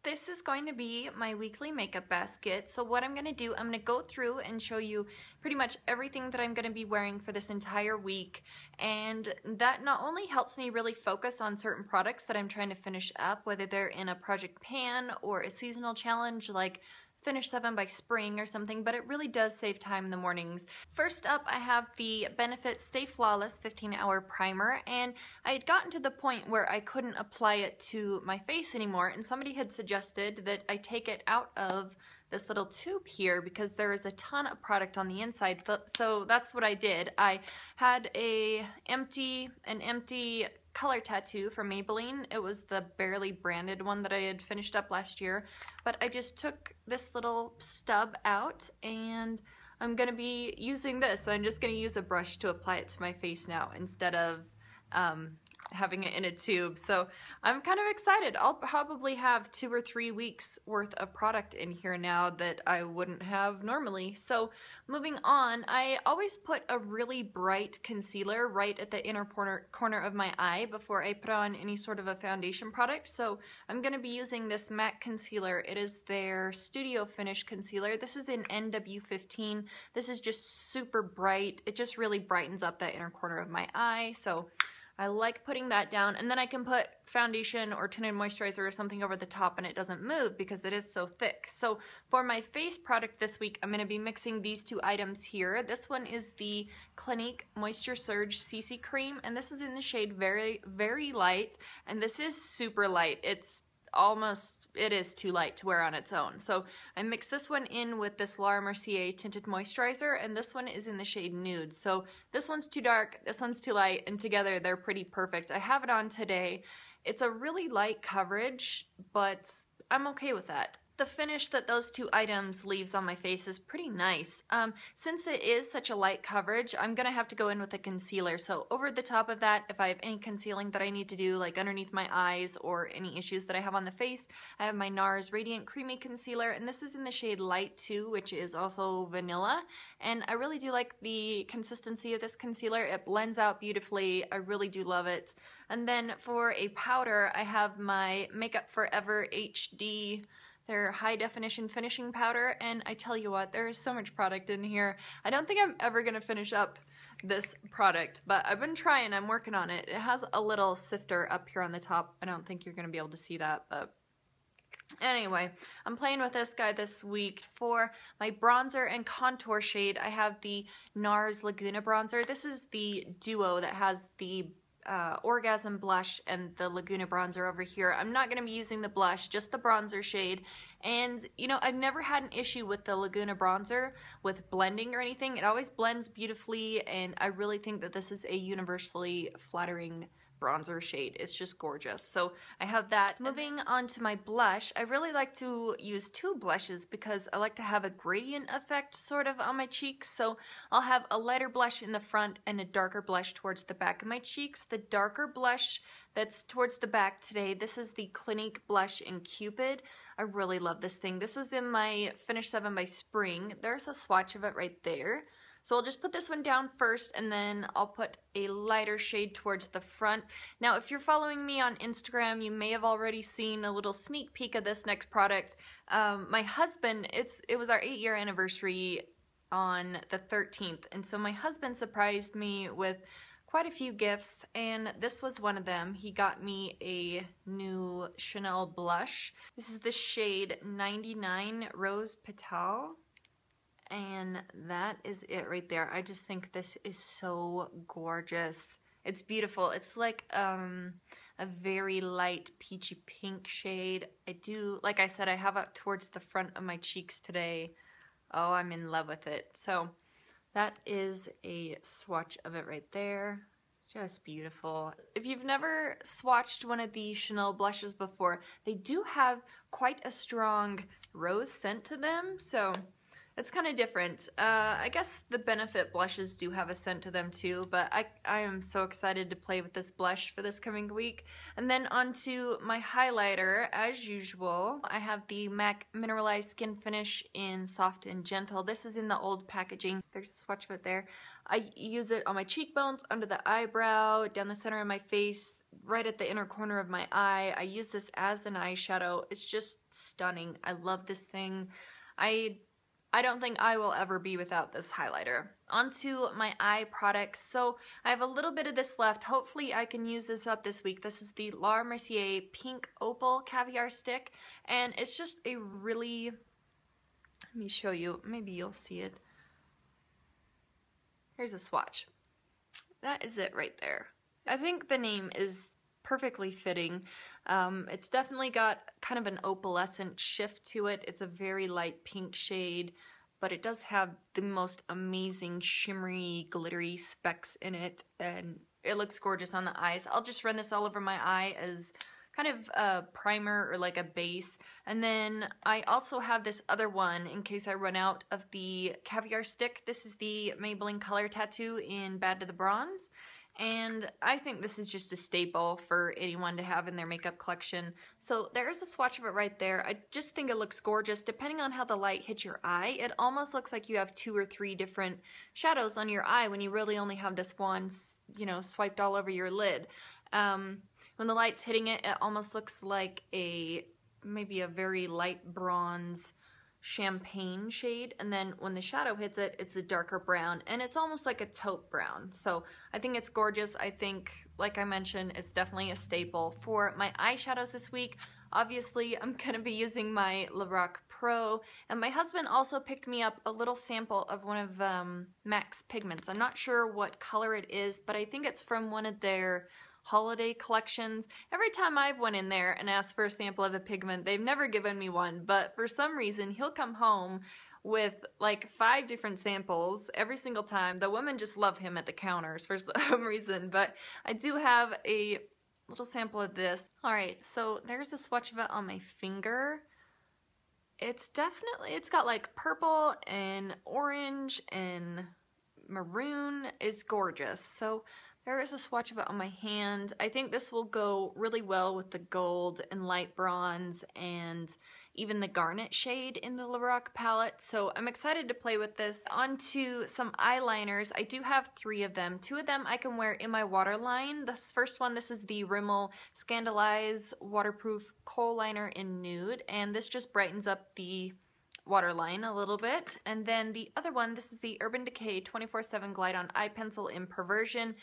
This is going to be my weekly makeup basket. So what I'm going to do, I'm going to go through and show you pretty much everything that I'm going to be wearing for this entire week. And that not only helps me really focus on certain products that I'm trying to finish up, whether they're in a project pan or a seasonal challenge like finish 7 by spring or something, but it really does save time in the mornings. First up, I have the Benefit Stay Flawless 15-hour primer, and I had gotten to the point where I couldn't apply it to my face anymore, and somebody had suggested that I take it out of this little tube here because there is a ton of product on the inside. So that's what I did. I had an empty color tattoo from Maybelline. It was the barely branded one that I had finished up last year, but I just took this little stub out and I'm gonna be using this. I'm just gonna use a brush to apply it to my face now instead of having it in a tube. So I'm kind of excited. I'll probably have 2 or 3 weeks worth of product in here now that I wouldn't have normally. So moving on, I always put a really bright concealer right at the inner corner of my eye before I put on any sort of a foundation product. So I'm going to be using this MAC concealer. It is their Studio Finish concealer. This is in NW15. This is just super bright. It just really brightens up that inner corner of my eye. So I like putting that down, and then I can put foundation or tinted moisturizer or something over the top and it doesn't move because it is so thick. So for my face product this week, I'm going to be mixing these 2 items here. This one is the Clinique Moisture Surge CC Cream, and this is in the shade Very, Very Light, and this is super light. It is too light to wear on its own. So I mixed this one in with this Laura Mercier Tinted Moisturizer, and this one is in the shade Nude. So this one's too dark, this one's too light, and together they're pretty perfect. I have it on today. It's a really light coverage, but I'm okay with that. The finish that those 2 items leaves on my face is pretty nice. Since it is such a light coverage, I'm gonna have to go in with a concealer. So over the top of that, if I have any concealing that I need to do, like underneath my eyes or any issues that I have on the face, I have my NARS Radiant Creamy Concealer, and this is in the shade Light 2, which is also vanilla. And I really do like the consistency of this concealer. It blends out beautifully. I really do love it. And then for a powder, I have my Makeup Forever HD, their high definition finishing powder, and I tell you what, there is so much product in here. I don't think I'm ever gonna finish up this product, but I've been trying, I'm working on it. It has a little sifter up here on the top. I don't think you're gonna be able to see that, but anyway, I'm playing with this guy this week. For my bronzer and contour shade, I have the NARS Laguna bronzer. This is the duo that has the Orgasm blush and the Laguna bronzer over here. I'm not going to be using the blush, just the bronzer shade. And you know, I've never had an issue with the Laguna bronzer with blending or anything. It always blends beautifully, and I really think that this is a universally flattering bronzer shade. It's just gorgeous. So I have that. Moving on to my blush, I really like to use 2 blushes because I like to have a gradient effect sort of on my cheeks. So I'll have a lighter blush in the front and a darker blush towards the back of my cheeks. The darker blush that's towards the back today, this is the Clinique Blush in Cupid. I really love this thing. This is in my Finish 7 by Spring. There's a swatch of it right there. So I'll just put this one down first, and then I'll put a lighter shade towards the front. Now, if you're following me on Instagram, you may have already seen a little sneak peek of this next product. My husband, it was our 8-year anniversary on the 13th, and so my husband surprised me with quite a few gifts, and this was one of them. He got me a new Chanel blush. This is the shade 99 Rose Petal. And that is it right there. I just think this is so gorgeous. It's beautiful. It's like a very light peachy pink shade. Like I said, I have it towards the front of my cheeks today. Oh, I'm in love with it. So that is a swatch of it right there. Just beautiful. If you've never swatched one of the Chanel blushes before, they do have quite a strong rose scent to them. So it's kind of different. I guess the Benefit blushes do have a scent to them too, but I am so excited to play with this blush for this coming week. And then onto my highlighter, as usual, I have the MAC Mineralized Skin Finish in Soft and Gentle. This is in the old packaging. There's a swatch of it there. I use it on my cheekbones, under the eyebrow, down the center of my face, right at the inner corner of my eye. I use this as an eyeshadow. It's just stunning. I love this thing. I don't think I will ever be without this highlighter. Onto my eye products. So I have a little bit of this left. Hopefully I can use this up this week. This is the Laura Mercier Pink Opal Caviar Stick. And it's just a really, let me show you, maybe you'll see it. Here's a swatch. That is it right there. I think the name is perfectly fitting. It's definitely got kind of an opalescent shift to it. It's a very light pink shade, but it does have the most amazing shimmery, glittery specks in it, and it looks gorgeous on the eyes. I'll just run this all over my eye as kind of a primer or like a base. And then I also have this other one in case I run out of the caviar stick. This is the Maybelline Color Tattoo in Bad to the Bronze. And I think this is just a staple for anyone to have in their makeup collection. So there's a swatch of it right there. I just think it looks gorgeous. Depending on how the light hits your eye, it almost looks like you have 2 or 3 different shadows on your eye when you really only have this one, you know, swiped all over your lid. When the light's hitting it, it almost looks like maybe a very light bronze champagne shade, and then when the shadow hits it, it's a darker brown, and it's almost like a taupe brown. So I think it's gorgeous. I think, like I mentioned, it's definitely a staple. For my eyeshadows this week, obviously I'm gonna be using my Lorac Pro, and my husband also picked me up a little sample of one of MAC's pigments. I'm not sure what color it is, but I think it's from one of their holiday collections. Every time I've went in there and asked for a sample of a pigment, they've never given me one, but for some reason he'll come home with like 5 different samples every single time. The women just love him at the counters for some reason, but I do have a little sample of this. Alright, so there's a swatch of it on my finger. It's got like purple and orange and maroon. It's gorgeous. So there is a swatch of it on my hand. I think this will go really well with the gold and light bronze and even the garnet shade in the Lorac palette. So I'm excited to play with this. On to some eyeliners. I do have 3 of them. 2 of them I can wear in my waterline. This first one, this is the Rimmel Scandalize Waterproof Kohl Liner in Nude, and this just brightens up the waterline a little bit. And then the other one, this is the Urban Decay 24/7 Glide On Eye Pencil in Perversion.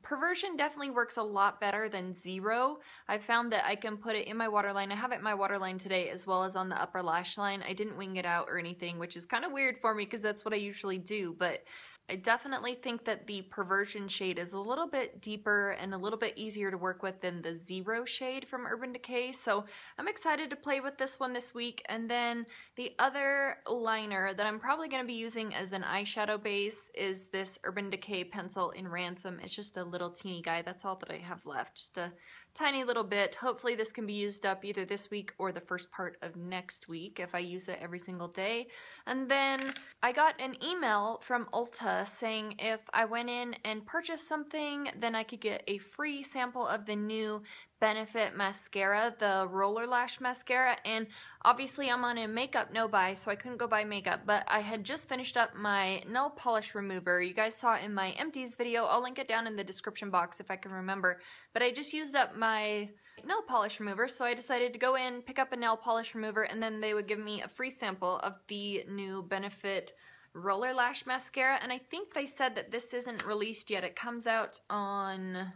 Perversion definitely works a lot better than Zero. I found that I can put it in my waterline. I have it in my waterline today as well as on the upper lash line. I didn't wing it out or anything, which is kind of weird for me because that's what I usually do, but I definitely think that the Perversion shade is a little bit deeper and a little bit easier to work with than the Zero shade from Urban Decay, so I'm excited to play with this one this week. And then the other liner that I'm probably going to be using as an eyeshadow base is this Urban Decay pencil in Ransom. It's just a little teeny guy. That's all that I have left, just a tiny little bit. Hopefully this can be used up either this week or the first part of next week if I use it every single day. And then I got an email from Ulta saying if I went in and purchased something, then I could get a free sample of the new Benefit mascara, the roller lash mascara. And obviously I'm on a makeup no buy, so I couldn't go buy makeup, but I had just finished up my nail polish remover. You guys saw it in my empties video. I'll link it down in the description box if I can remember, but I just used up my nail polish remover, so I decided to go in, pick up a nail polish remover, and then they would give me a free sample of the new Benefit roller lash mascara. And I think they said that this isn't released yet. It comes out on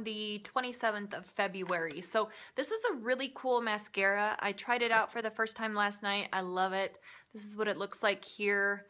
the 27th of February. So this is a really cool mascara. I tried it out for the first time last night. I love it. This is what it looks like here.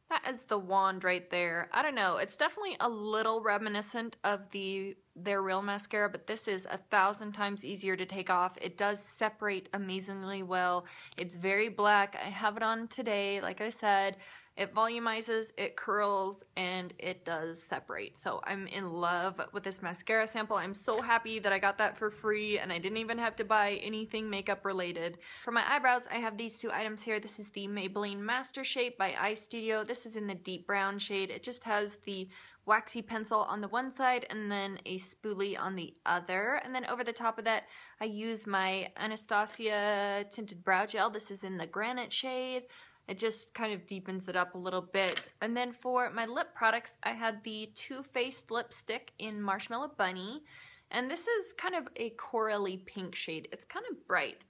That is the wand right there. I don't know. It's definitely a little reminiscent of their real mascara, but this is 1,000 times easier to take off. It does separate amazingly well. It's very black. I have it on today, like I said. It volumizes, it curls, and it does separate. So I'm in love with this mascara sample. I'm so happy that I got that for free and I didn't even have to buy anything makeup related. For my eyebrows, I have these 2 items here. This is the Maybelline Master Shape by Eye Studio. This is in the deep brown shade. It just has the waxy pencil on the one side and then a spoolie on the other. And then over the top of that, I use my Anastasia Tinted Brow Gel. This is in the Granite shade. It just kind of deepens it up a little bit. And then for my lip products, I had the Too Faced lipstick in Marshmallow Bunny. And this is kind of a corally pink shade. It's kind of bright.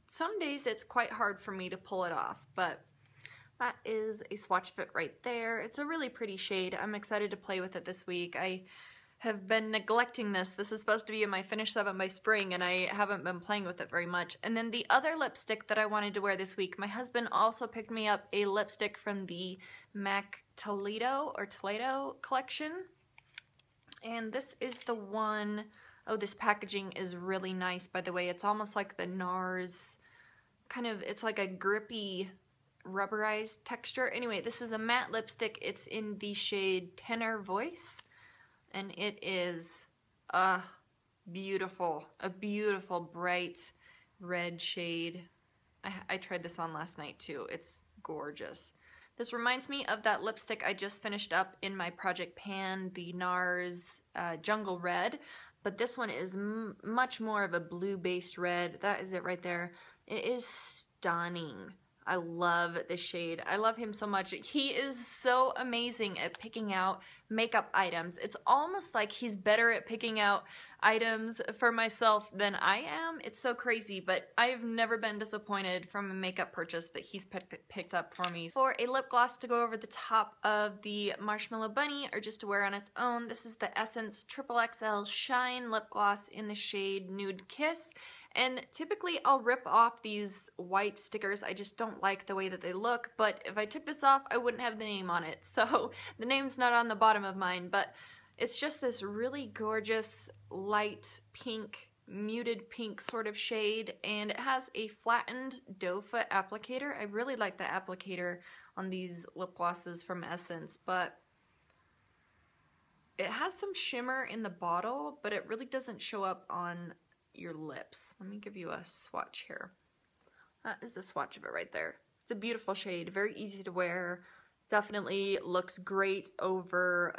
Some days it's quite hard for me to pull it off, but that is a swatch of it right there. It's a really pretty shade. I'm excited to play with it this week. I have been neglecting this. This is supposed to be in my Finish 7 by spring, and I haven't been playing with it very much. And then the other lipstick that I wanted to wear this week, my husband also picked me up a lipstick from the MAC Toledo collection. And this is the one, oh, this packaging is really nice, by the way. It's almost like the NARS, it's like a grippy, rubberized texture. Anyway, this is a matte lipstick. It's in the shade Tenor Voice. And it is beautiful, a beautiful bright red shade. I tried this on last night too. It's gorgeous. This reminds me of that lipstick I just finished up in my Project Pan, the NARS Jungle Red, but this one is much more of a blue-based red. That is it right there. It is stunning. I love this shade. I love him so much. He is so amazing at picking out makeup items. It's almost like he's better at picking out items for myself than I am. It's so crazy, but I've never been disappointed from a makeup purchase that he's picked up for me. For a lip gloss to go over the top of the Marshmallow Bunny or just to wear on its own, this is the Essence XXL Shine Lip Gloss in the shade Nude Kiss. And typically I'll rip off these white stickers. I just don't like the way that they look, but if I took this off, I wouldn't have the name on it. So the name's not on the bottom of mine, but it's just this really gorgeous light pink, muted pink sort of shade, and it has a flattened doe foot applicator. I really like the applicator on these lip glosses from Essence, but it has some shimmer in the bottle, but it really doesn't show up on your lips. Let me give you a swatch here. That is the swatch of it right there. It's a beautiful shade, very easy to wear. Definitely looks great over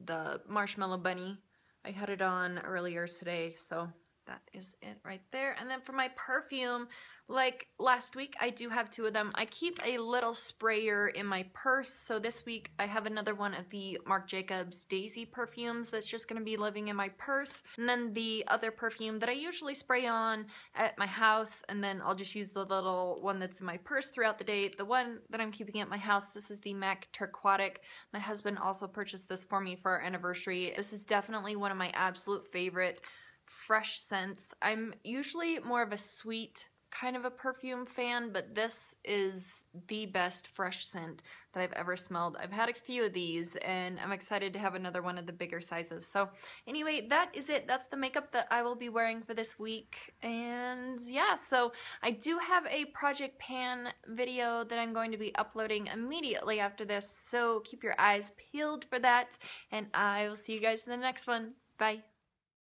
the Marshmallow Bunny. I had it on earlier today, so that is it right there. And then for my perfume, like last week, I do have two of them. I keep a little sprayer in my purse, so this week I have another one of the Marc Jacobs Daisy perfumes that's just going to be living in my purse. And then the other perfume that I usually spray on at my house, and then I'll just use the little one that's in my purse throughout the day. The one that I'm keeping at my house, this is the MAC Turquatic. My husband also purchased this for me for our anniversary. This is definitely one of my absolute favorite fresh scents. I'm usually more of a sweet kind of a perfume fan, but this is the best fresh scent that I've ever smelled. I've had a few of these, and I'm excited to have another one of the bigger sizes. So anyway, that is it. That's the makeup that I will be wearing for this week. And yeah, so I do have a Project Pan video that I'm going to be uploading immediately after this, so keep your eyes peeled for that, and I will see you guys in the next one. Bye.